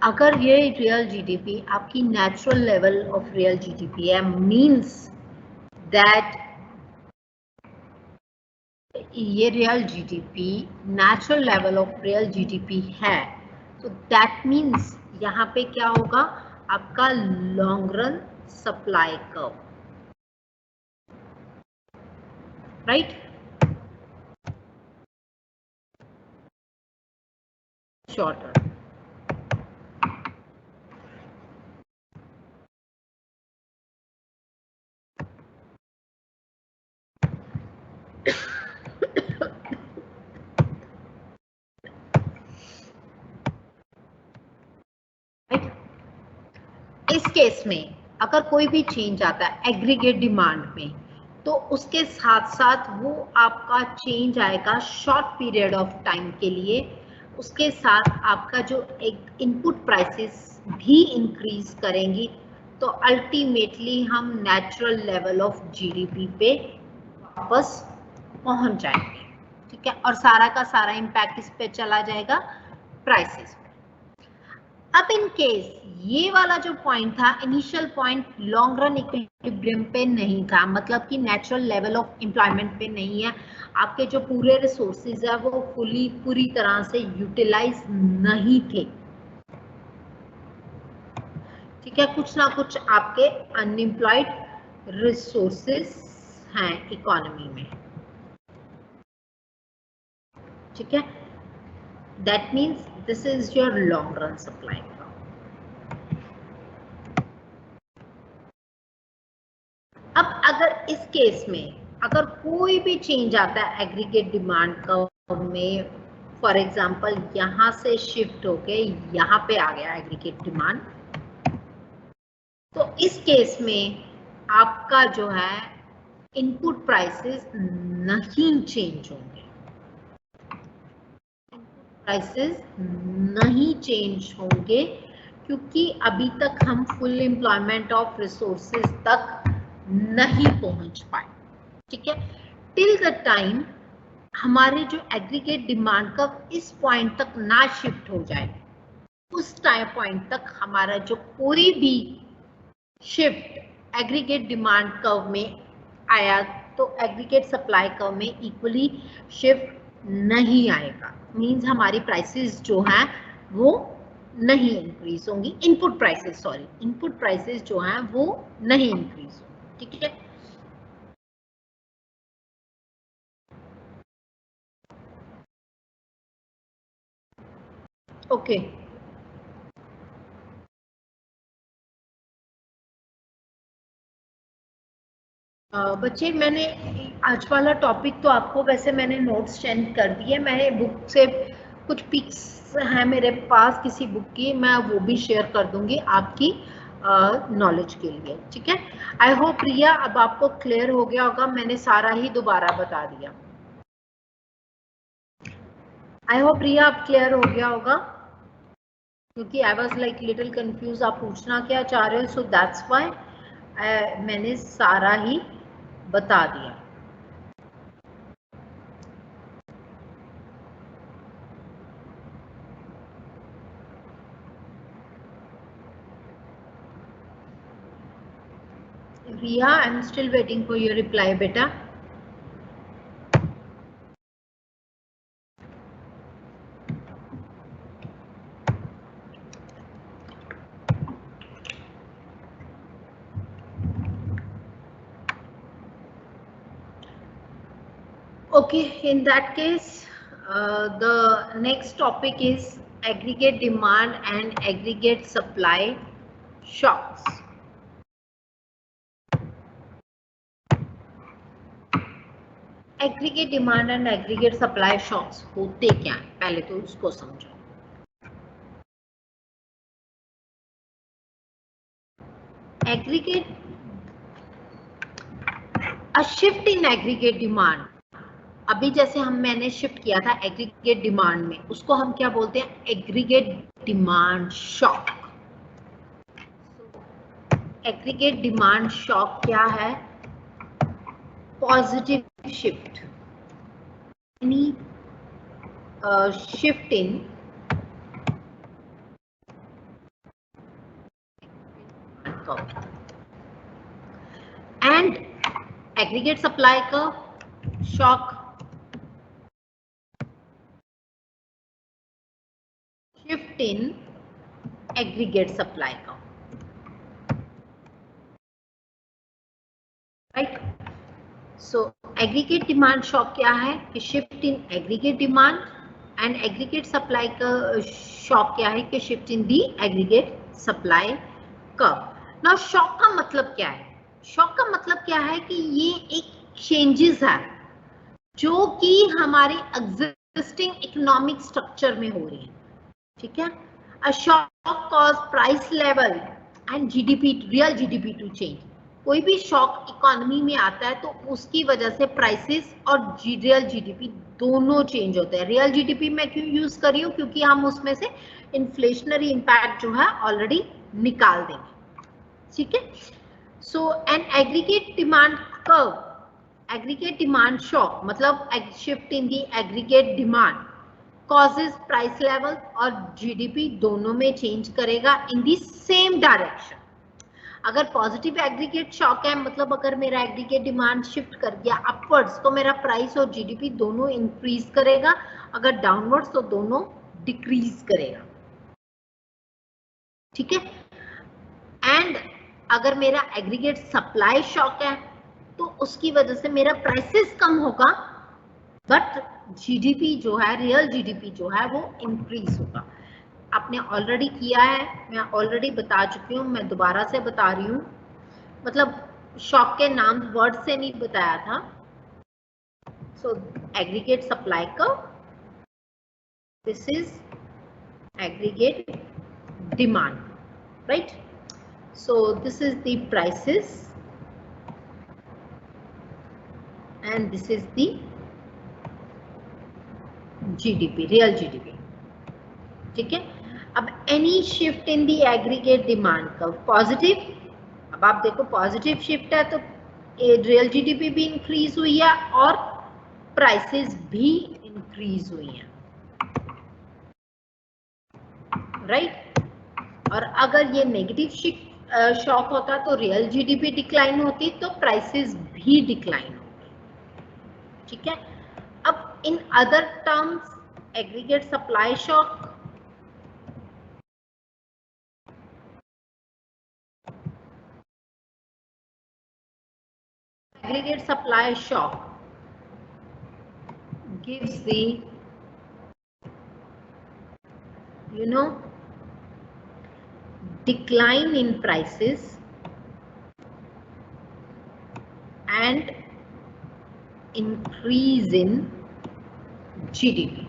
अगर ये रियल जीडीपी आपकी natural level of real GDP है, मींस दैट ये real GDP natural level of real GDP है, तो दैट मीन्स यहाँ पे क्या होगा आपका long run supply curve, right. Short run, इस केस में अगर कोई भी चेंज आता है एग्रीगेट डिमांड में, तो उसके साथ साथ वो आपका चेंज आएगा शॉर्ट पीरियड ऑफ टाइम के लिए, उसके साथ आपका जो एक इनपुट प्राइसेस भी इंक्रीज करेंगी, तो अल्टीमेटली हम नेचुरल लेवल ऑफ जीडीपी पे वापस पहुंच जाएंगे, ठीक है। और सारा का सारा इम्पैक्ट इस पे चला जाएगा प्राइसेस पे। अब इन केस ये वाला जो पॉइंट था initial point long run equilibrium पे नहीं था, मतलब कि नेचुरल लेवल ऑफ एम्प्लॉयमेंट पे नहीं है, आपके जो पूरे रिसोर्सेज है वो पूरी तरह से यूटिलाइज नहीं थे, ठीक है। कुछ ना कुछ आपके अनएम्प्लॉयड रिसोर्सेज हैं इकोनॉमी में, ठीक है। That means this is your long run supply. अब अगर इस केस में अगर कोई भी चेंज आता है एग्रीगेट डिमांड कर्व में, फॉर एग्जांपल यहां से शिफ्ट होके यहां पे आ गया एग्रीगेट डिमांड, तो इस केस में आपका जो है इनपुट प्राइसेस नहीं चेंज होंगे, प्राइसेस नहीं चेंज होंगे, क्योंकि अभी तक हम फुल एम्प्लॉयमेंट ऑफ रिसोर्सेज तक नहीं पहुंच पाए, ठीक है। टिल द टाइम हमारे जो एग्रीगेट डिमांड का इस पॉइंट तक ना शिफ्ट हो जाए, उस टाइम पॉइंट तक हमारा जो कोई भी शिफ्ट एग्रीगेट डिमांड कर्व में आया तो एग्रीगेट सप्लाई कर्व में इक्वली शिफ्ट नहीं आएगा, मींस हमारी प्राइसेस जो हैं वो नहीं इंक्रीज होंगी, इनपुट प्राइसेस जो हैं वो नहीं इंक्रीज होंगी, ठीक है। ओके बच्चे, मैंने आज वाला टॉपिक तो आपको वैसे मैंने नोट्स सेंड कर दिए, मैंने बुक से कुछ पिक्स हैं मेरे पास किसी बुक की, मैं वो भी शेयर कर दूंगी आपकी नॉलेज के लिए, ठीक है। आई होप प्रिया अब आपको क्लियर हो गया होगा, मैंने सारा ही दोबारा बता दिया। आई होप प्रिया आप क्लियर हो गया होगा, क्योंकि I was like little confuse आप पूछना क्या चाह रहे हो, सो दैट्स वाई मैंने सारा ही बता दिया। Riya, I'm still waiting for your reply, beta. Okay, in that case, the next topic is aggregate demand and aggregate supply shocks. Aggregate demand and aggregate supply shocks होते क्या है, पहले तो उसको समझो। Aggregate, a shift in aggregate demand, अभी जैसे मैंने शिफ्ट किया था एग्रीगेट डिमांड में, उसको हम क्या बोलते हैं, aggregate demand shock. Aggregate demand shock क्या है, पॉजिटिव शिफ्ट, यानी shift in and aggregate supply curve shock, shift in aggregate supply curve. Right? So aggregate demand shock क्या है कि shift in aggregate demand, and aggregate supply का shock क्या है कि shift in the aggregate supply curve. Now shock का मतलब क्या है? Shock का मतलब क्या है कि ये एक changes है जो कि हमारे existing economic structure में हो रही है. ठीक है? A shock cause price level and GDP, real GDP to change. कोई भी शॉक इकोनॉमी में आता है तो उसकी वजह से प्राइसेस और रियल जीडीपी दोनों चेंज होते हैं. रियल जीडीपी मैं क्यों यूज कर रही हूँ? क्योंकि हम उसमें से इन्फ्लेशनरी इंपैक्ट जो है ऑलरेडी निकाल देंगे. ठीक है? So an aggregate demand curve, aggregate demand shock मतलब shift in the aggregate demand causes price level और जीडीपी दोनों में चेंज करेगा इन दी सेम डायरेक्शन. अगर पॉजिटिव एग्रीगेट शॉक है मतलब अगर मेरा एग्रीगेट डिमांड शिफ्ट कर गया अपवर्ड्स तो मेरा प्राइस और जीडीपी दोनों इंक्रीज करेगा, अगर डाउनवर्ड्स तो दोनों डिक्रीज करेगा. ठीक है? एंड अगर मेरा एग्रीगेट सप्लाई शॉक है तो उसकी वजह से मेरा प्राइसेस कम होगा बट जीडीपी जो है, रियल जीडीपी जो है वो इंक्रीज होगा. आपने ऑलरेडी किया है, मैं ऑलरेडी बता चुकी हूँ, मैं दोबारा से बता रही हूँ. मतलब शॉक के नाम वर्ड से नहीं बताया था. So aggregate supply curve, this is aggregate demand, right? So this is the prices and this is the GDP, real GDP. ठीक है? अब any shift in the aggregate demand curve positive, अब आप देखो पॉजिटिव शिफ्ट है तो real GDP भी increase हुई है और प्राइसेस भी इंक्रीज हुई हैं. राइट? और अगर ये नेगेटिव शिफ्ट शॉक होता तो रियल जीडीपी डिक्लाइन होती तो प्राइसेस भी डिक्लाइन होती. ठीक है? अब in other terms aggregate supply shock, aggregate supply shock gives the decline in prices and increase in GDP.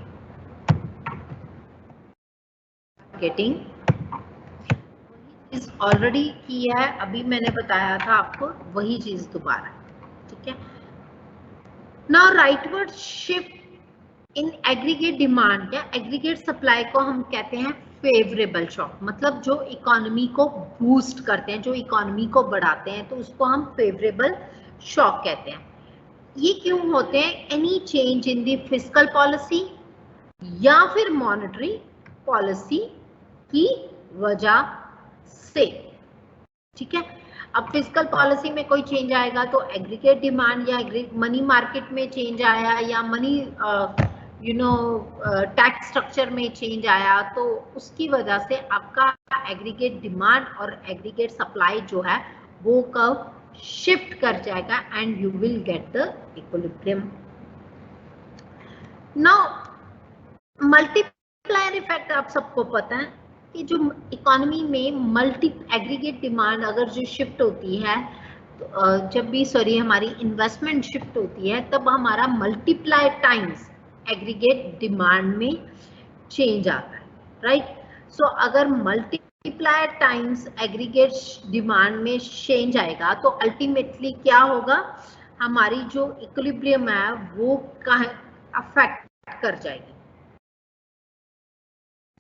Getting चीज ऑलरेडी की है, अभी मैंने बताया था आपको वही चीज दोबारा. ठीक है? Now rightward shift in aggregate demand या एग्रीगेट सप्लाई को हम कहते हैं फेवरेबल शॉक. मतलब जो इकोनॉमी को बूस्ट करते हैं, जो इकोनॉमी को बढ़ाते हैं, तो उसको हम फेवरेबल शॉक कहते हैं. ये क्यों होते हैं? Any change in the fiscal policy या फिर मॉनेटरी पॉलिसी की वजह से. ठीक है? अब फिस्कल पॉलिसी में कोई चेंज आएगा तो एग्रीगेट डिमांड या मनी मार्केट में चेंज आया या मनी टैक्स स्ट्रक्चर में चेंज आया तो उसकी वजह से आपका एग्रीगेट डिमांड और एग्रीगेट सप्लाई जो है वो कर्व शिफ्ट कर जाएगा and you will get the equilibrium. Now multiplier effect आप सबको पता है कि जो इकोनॉमी में मल्टी एग्रीगेट डिमांड अगर जो शिफ्ट होती है तो जब भी हमारी इन्वेस्टमेंट शिफ्ट होती है तब हमारा मल्टीप्लाई टाइम्स एग्रीगेट डिमांड में चेंज आता है. राइट? सो अगर मल्टीप्लाई टाइम्स एग्रीगेट डिमांड में चेंज आएगा तो अल्टीमेटली क्या होगा? हमारी जो इक्विलिब्रियम है वो अफेक्ट कर जाएगी.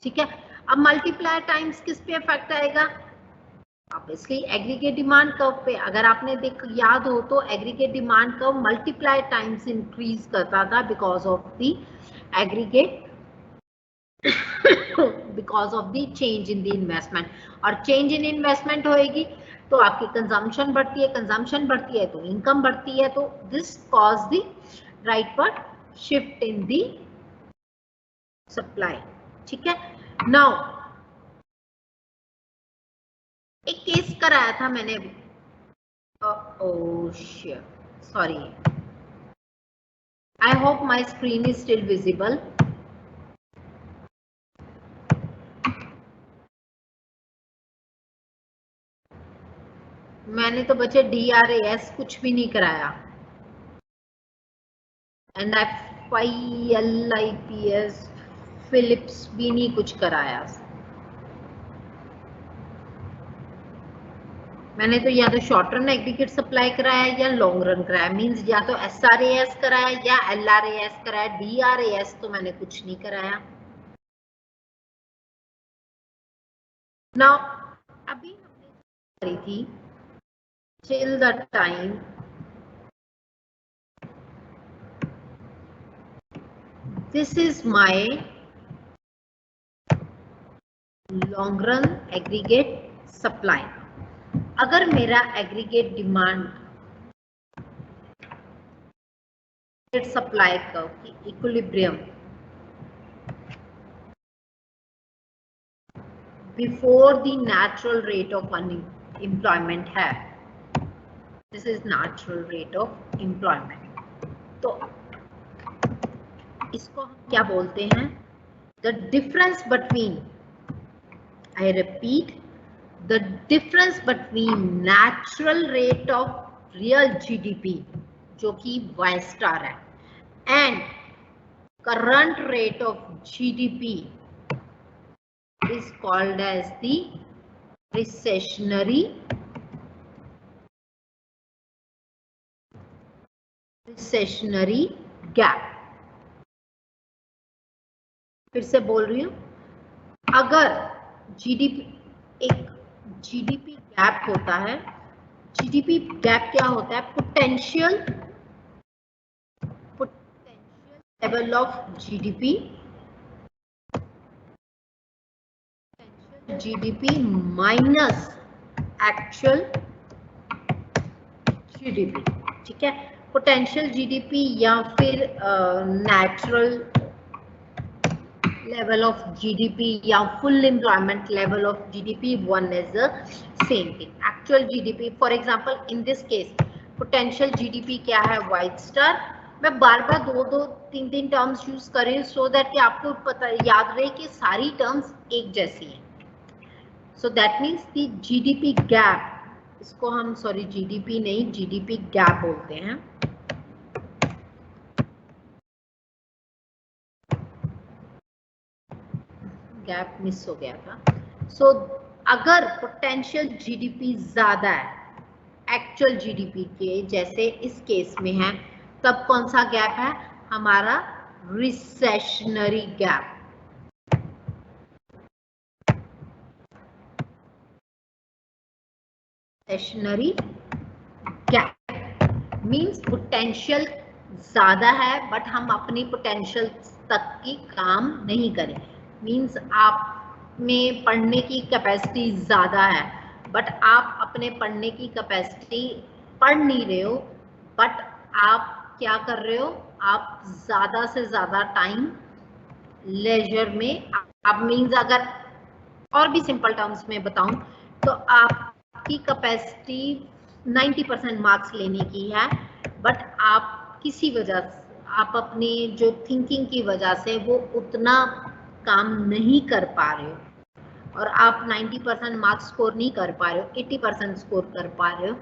ठीक है? अब मल्टीप्लायर टाइम्स किस पे इफेक्ट आएगा? ऑब्वियसली एग्रीगेट डिमांड कर्व पे. अगर आपने याद हो तो aggregate demand curve multiplier times increase करता था because of the aggregate because of the change in the investment. और चेंज इन इन्वेस्टमेंट होएगी तो आपकी कंजम्पशन बढ़ती है, कंजम्पशन बढ़ती है तो इनकम बढ़ती है. तो this cause the rightward shift in the supply. ठीक है? नाउ एक केस कराया था मैंने अभी। Oh shit, sorry. I hope my screen is still visible. मैंने तो बच्चे DRAS कुछ भी नहीं कराया, NFILIPS फिलिप्स भी नहीं कुछ कराया। मैंने तो या तो शॉर्ट रन एग्रीगेट सप्लाई कराया या लॉन्ग रन कराया, मींस या तो SRAS कराया या LRAS कराया, DRAS तो मैंने कुछ नहीं कराया। नाउ अभी हमने करी थी till the time this is my long run aggregate supply। अगर मेरा एग्रीगेट डिमांड सप्लाई कर्व की equilibrium before the natural rate of unemployment है, this is natural rate of employment, तो इसको हम क्या बोलते हैं, the difference between, I repeat, the difference between natural rate of real GDP जो कि Y स्टार है and current rate of GDP is called as the recessionary gap। फिर से बोल रही हूं, अगर जीडीपी, एक जीडीपी गैप होता है, जीडीपी गैप क्या होता है, potential level of GDP, GDP minus actual GDP, ठीक है। पोटेंशियल जीडीपी या फिर नेचुरल लेवल ऑफ जीडीपी या full employment level of GDP, one is the same thing. Actual GDP, for example in this case potential GDP क्या है, white star. मैं बार बार दो तीन टर्म्स यूज कर रही हूँ सो दैट कि आपको पता याद रहे कि सारी टर्म्स एक जैसी हैं। So that means the GDP gap, इसको हम सॉरी जीडीपी नहीं जीडीपी गैप बोलते हैं। गैप मिस हो गया था। सो अगर पोटेंशियल जीडीपी ज्यादा है एक्चुअल जीडीपी के, जैसे इस केस में है, तब कौन सा गैप है हमारा, recessionary gap. Recessionary gap means potential ज्यादा है बट हम अपनी पोटेंशियल तक की काम नहीं करें, मींस आप में पढ़ने की कैपेसिटी ज्यादा है बट आप अपने पढ़ने की कैपेसिटी पढ़ नहीं रहे हो, बट आप क्या कर रहे हो, आप ज्यादा से ज्यादा टाइम लेजर में, आप मींस अगर और भी सिंपल टर्म्स में बताऊं तो आपकी कैपेसिटी 90% मार्क्स लेने की है, बट आप किसी वजह से, आप अपनी जो थिंकिंग की वजह से वो उतना काम नहीं कर पा रहे हो और आप 90% मार्क्स स्कोर नहीं कर पा रहे हो, 80% स्कोर कर पा रहे हो,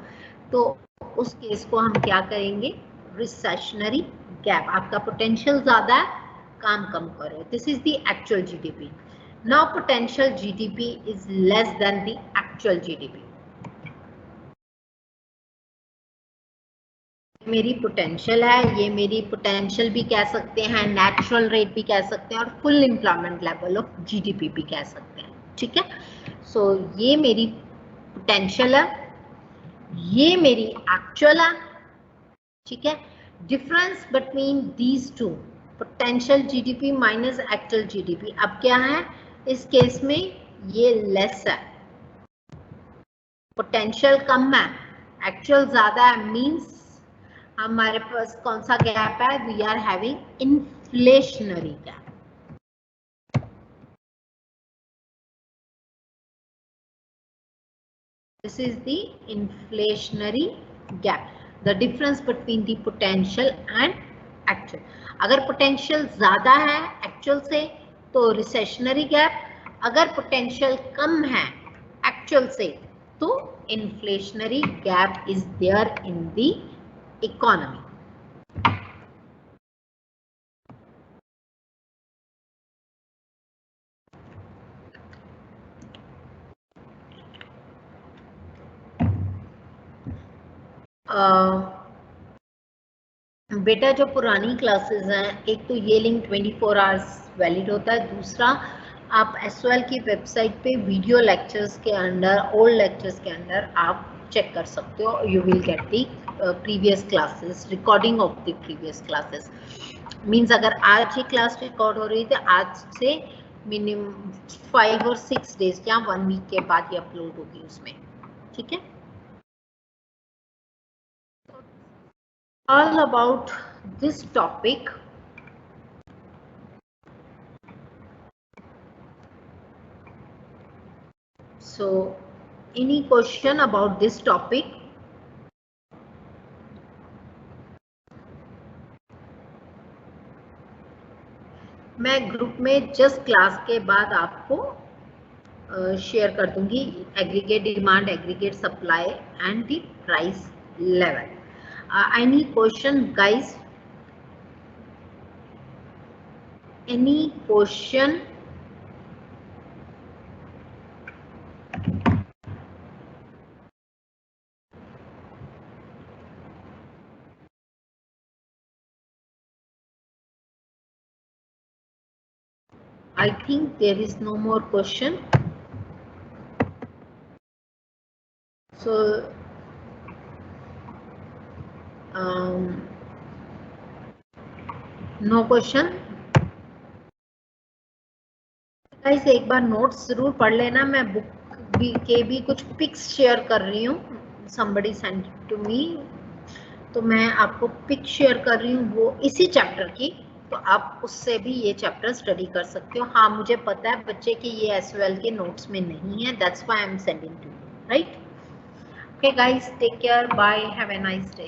तो उस केस को हम क्या करेंगे, रिसेशनरी गैप। आपका पोटेंशियल ज्यादा है, काम कम कर रहे हो, this is the actual GDP. Now potential GDP is less than the actual GDP। मेरी पोटेंशियल है, ये मेरी पोटेंशियल भी कह सकते हैं, नेचुरल रेट भी कह सकते हैं और full employment level of GDP भी कह सकते हैं, ठीक है। सो ये मेरी पोटेंशियल है, ये मेरी एक्चुअल है, ठीक है। Difference between these two, potential GDP minus actual GDP, अब क्या है इस केस में, ये लेस है, पोटेंशियल कम है, एक्चुअल ज्यादा है, मींस हमारे पास कौन सा गैप है, we are having inflationary gap. This is the inflationary gap, the difference between the potential and actual. अगर potential ज़्यादा है actual से तो recessionary gap, अगर potential कम है actual से तो inflationary gap is there in the economy. बेटा जो पुरानी क्लासेस हैं, एक तो ये लिंक 24 आवर्स वैलिड होता है, दूसरा आप एसओएल की वेबसाइट पे वीडियो लेक्चर्स के अंदर, ओल्ड लेक्चर्स के अंदर आप चेक कर सकते हो. You will get the previous classes, recording of the previous classes. Means अगर आज ये क्लास रिकॉर्ड हो रही थी, आज से मिनिमम 5 और 6 डेज या 1 वीक के बाद ये अपलोड होगी उसमें. ठीक है. All about this topic. So any question about this topic? मैं ग्रुप में जस्ट क्लास के बाद आपको शेयर कर दूंगी aggregate demand, aggregate supply and the price level. Any question guys? Any question? I think there is no more question. So no question. Guys एक बार notes जरूर पढ़ लेना. मैं बुक के भी कुछ पिक्स शेयर कर रही हूँ. somebody sent to me, तो मैं आपको पिक शेयर कर रही हूँ वो इसी चैप्टर की, तो आप उससे भी ये चैप्टर स्टडी कर सकते हो. हाँ मुझे पता है बच्चे कि ये एसओएल के नोट्स में नहीं है, that's why I am sending to you, right. Okay guys, take care, bye, have a nice day.